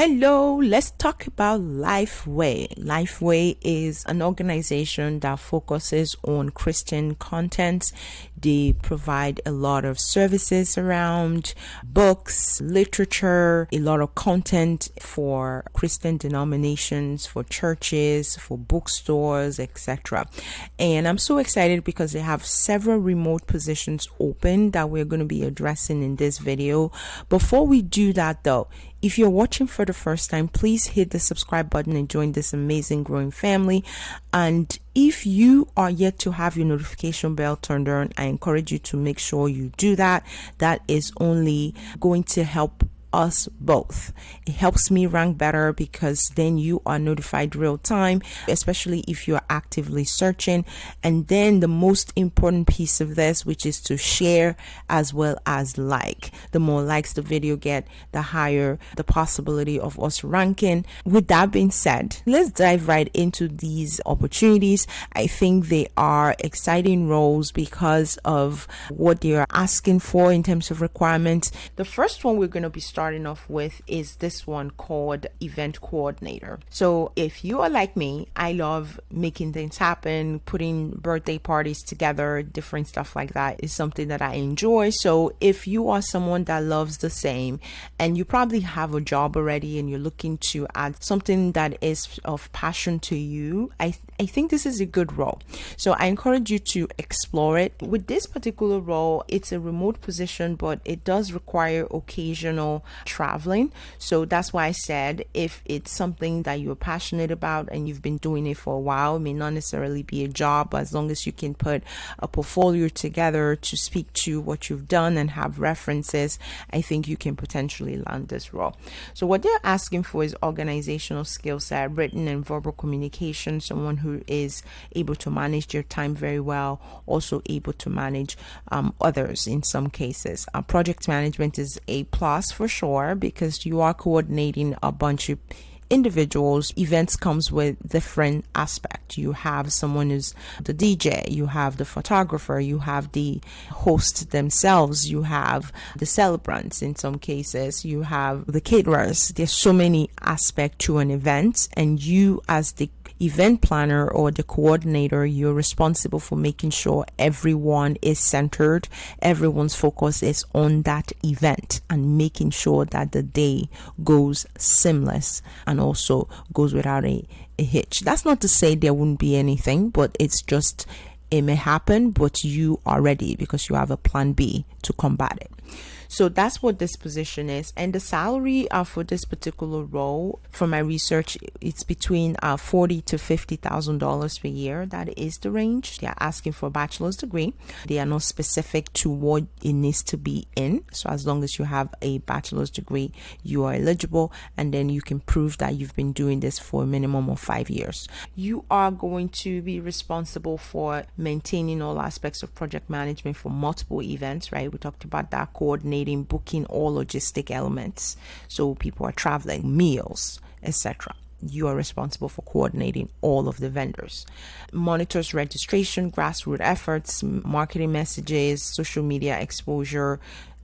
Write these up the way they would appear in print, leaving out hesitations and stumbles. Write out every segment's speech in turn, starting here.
Hello, let's talk about Lifeway. Lifeway is an organization that focuses on Christian content. They provide a lot of services around books, literature, a lot of content for Christian denominations, for churches, for bookstores, etc. And I'm so excited because they have several remote positions open that we're going to be addressing in this video. Before we do that though, if you're watching for the first time, please hit the subscribe button and join this amazing growing family. And if you are yet to have your notification bell turned on, I encourage you to make sure you do that. That is only going to help us both. It helps me rank better because then you are notified real time, especially if you're actively searching. And then the most important piece of this, which is to share as well as like. The more likes the video get, the higher the possibility of us ranking. With that being said, let's dive right into these opportunities. I think they are exciting roles because of what they are asking for in terms of requirements. The first one we're going to be starting off with is this one called event coordinator. So if you are like me, I love making things happen, putting birthday parties together, different stuff like that is something that I enjoy. So if you are someone that loves the same and you probably have a job already and you're looking to add something that is of passion to you, I think this is a good role. So I encourage you to explore it. With this particular role, it's a remote position, but it does require occasional traveling. So that's why I said if it's something that you're passionate about and you've been doing it for a while, it may not necessarily be a job, but as long as you can put a portfolio together to speak to what you've done and have references, I think you can potentially land this role. So what they're asking for is organizational skill set, written and verbal communication, someone who is able to manage their time very well, also able to manage others in some cases. Project management is a plus for sure because you are coordinating a bunch of individuals. Events comes with different aspects. You have someone who's the DJ, you have the photographer, you have the host themselves, you have the celebrants in some cases, you have the caterers. There's so many aspects to an event, and you as the event planner or the coordinator, you're responsible for making sure everyone is centered, everyone's focus is on that event, and making sure that the day goes seamless and also goes without a hitch. That's not to say there wouldn't be anything, but it's just it may happen, but you are ready because you have a plan B to combat it. So that's what this position is. And the salary for this particular role, from my research, it's between $40,000 to $50,000 per year. That is the range. They are asking for a bachelor's degree. They are not specific to what it needs to be in. So as long as you have a bachelor's degree, you are eligible. And then you can prove that you've been doing this for a minimum of 5 years. You are going to be responsible for maintaining all aspects of project management for multiple events, right? We talked about that, coordinating, booking all logistic elements. So people are traveling, meals, etc. You are responsible for coordinating all of the vendors. Monitors registration, grassroots efforts, marketing messages, social media exposure,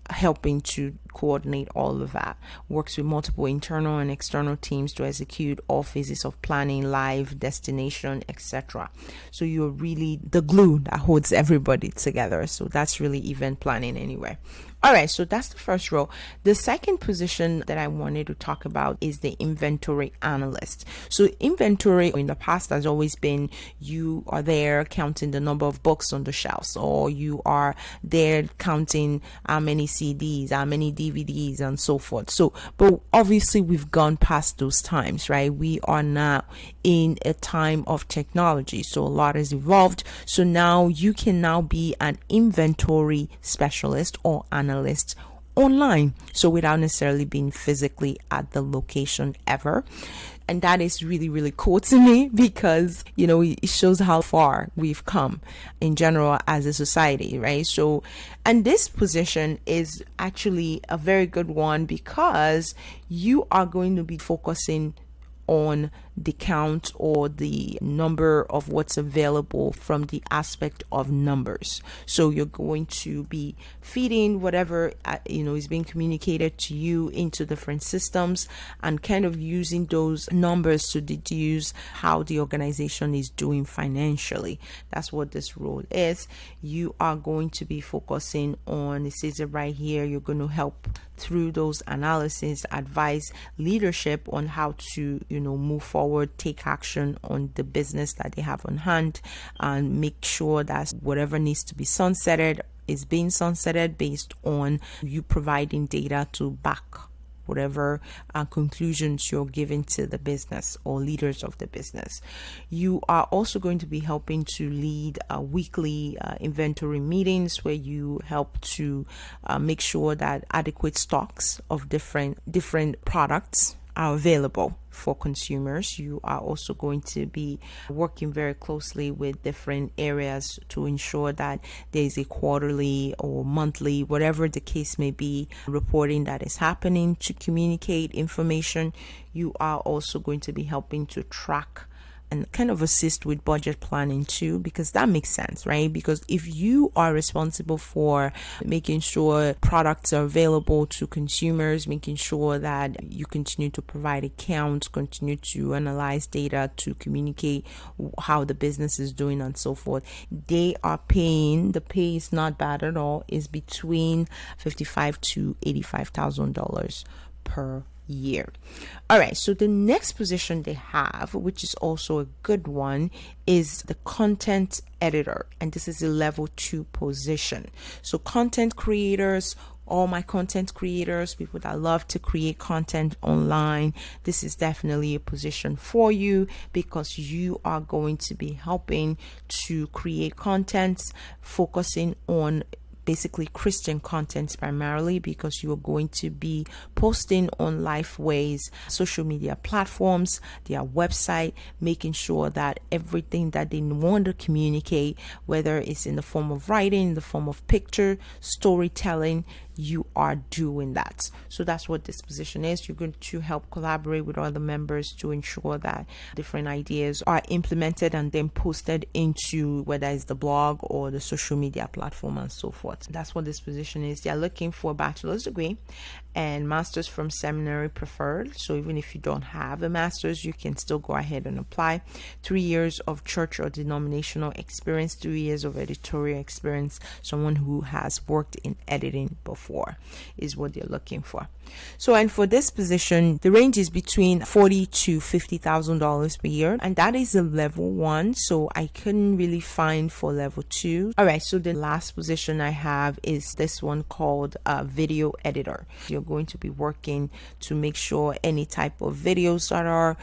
helping to coordinate all of that. Works with multiple internal and external teams to execute all phases of planning, live, destination, etc. So you're really the glue that holds everybody together. So that's really event planning anyway. All right, so that's the first role. The second position that I wanted to talk about is the inventory analyst. So inventory in the past has always been you are there counting the number of books on the shelves, or you are there counting how many CDs, how many DVDs, and so forth. So, but obviously we've gone past those times, right? We are now in a time of technology, so a lot has evolved. So now you can now be an inventory specialist or analyst online, so without necessarily being physically at the location ever. And that is really, really cool to me because, you know, it shows how far we've come in general as a society, right? So, and this position is actually a very good one because you are going to be focusing on the count or the number of what's available from the aspect of numbers. So you're going to be feeding whatever is being communicated to you into different systems and kind of using those numbers to deduce how the organization is doing financially. That's what this role is. You are going to be focusing on, it says it right here, you're going to help through those analysis, advise leadership on how to move forward, take action on the business that they have on hand, and make sure that whatever needs to be sunsetted is being sunsetted based on you providing data to back whatever conclusions you're giving to the business or leaders of the business. You are also going to be helping to lead weekly inventory meetings where you help to make sure that adequate stocks of different products are available for consumers. You are also going to be working very closely with different areas to ensure that there is a quarterly or monthly, whatever the case may be, reporting that is happening to communicate information. You are also going to be helping to track and kind of assist with budget planning too, because that makes sense, right? Because if you are responsible for making sure products are available to consumers, making sure that you continue to provide accounts, continue to analyze data to communicate how the business is doing and so forth, they are paying, the pay is not bad at all, is between $55,000 to $85,000 per year. All right, so the next position they have, which is also a good one, is the content editor, and this is a level 2 position. So content creators, all my content creators, people that love to create content online, this is definitely a position for you, because you are going to be helping to create contents focusing on basically Christian content primarily, because you are going to be posting on Lifeway's social media platforms, their website, making sure that everything that they want to communicate, whether it's in the form of writing, in the form of picture, storytelling, you are doing that. So that's what this position is. You're going to help collaborate with other members to ensure that different ideas are implemented and then posted into whether it's the blog or the social media platform and so forth. That's what this position is. They're looking for a bachelor's degree and master's from seminary preferred. So even if you don't have a master's, you can still go ahead and apply. 3 years of church or denominational experience, 3 years of editorial experience, someone who has worked in editing before is what they're looking for. So, and for this position, the range is between $40,000 to $50,000 per year, and that is a level 1. So I couldn't really find for level 2. All right, so the last position I have is this one called video editor. You're going to be working to make sure any type of videos that are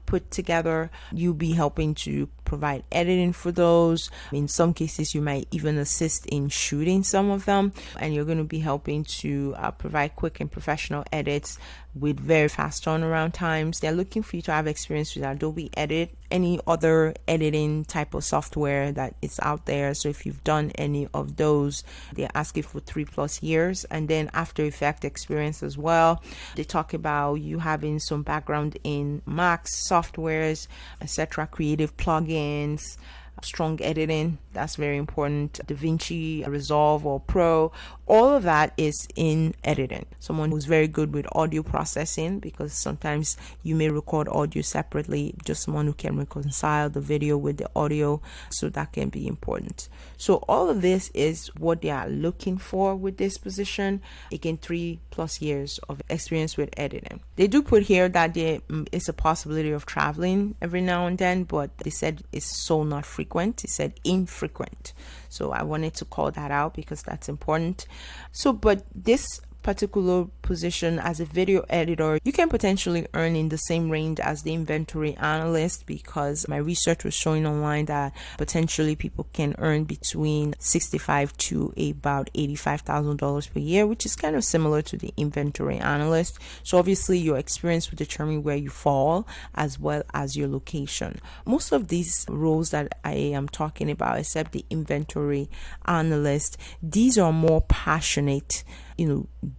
put together, you'll be helping to provide editing for those. In some cases, you might even assist in shooting some of them, and you're going to be helping to provide quick and professional edits with very fast turnaround times. They're looking for you to have experience with Adobe Edit, any other editing type of software that is out there. So if you've done any of those, they're asking for 3+ years, and then After Effects experience as well. They talk about you having some background in Macs, softwares, etc., creative plugins, strong editing, that's very important. DaVinci Resolve or Pro, all of that is in editing. Someone who's very good with audio processing, because sometimes you may record audio separately, just someone who can reconcile the video with the audio, so that can be important. So all of this is what they are looking for with this position. Again, 3+ years of experience with editing. They do put here that there is a possibility of traveling every now and then, but they said it's so not frequent. It said infrequent. So I wanted to call that out because that's important. So, but this particular position as a video editor, you can potentially earn in the same range as the inventory analyst, because my research was showing online that potentially people can earn between $65,000 to about $85,000 per year, which is kind of similar to the inventory analyst. So obviously your experience will determine where you fall as well as your location. Most of these roles that I am talking about, except the inventory analyst, these are more passionate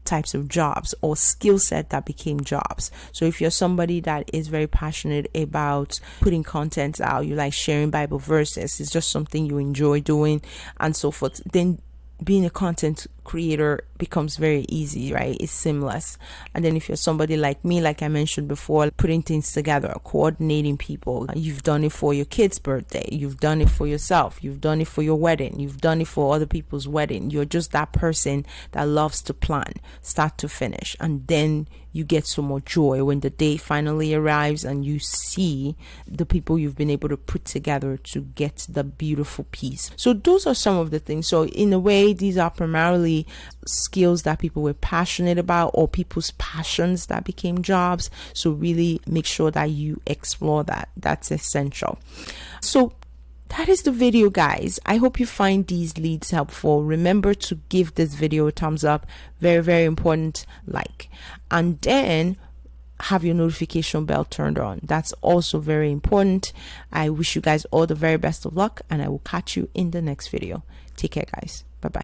types of jobs or skill set that became jobs. So if you're somebody that is very passionate about putting content out, you like sharing Bible verses, it's just something you enjoy doing and so forth, then being a content creator becomes very easy, right? It's seamless. And then if you're somebody like me, like I mentioned before, putting things together, coordinating people, you've done it for your kid's birthday, you've done it for yourself, you've done it for your wedding, you've done it for other people's wedding. You're just that person that loves to plan start to finish, and then you get so much joy when the day finally arrives and you see the people you've been able to put together to get the beautiful piece. So those are some of the things. So in a way, these are primarily skills that people were passionate about, or people's passions that became jobs. So really make sure that you explore that. That's essential. So that is the video, guys. I hope you find these leads helpful. Remember to give this video a thumbs up. Very, very important. Like, and then have your notification bell turned on. That's also very important. I wish you guys all the very best of luck, and I will catch you in the next video. Take care, guys. Bye bye.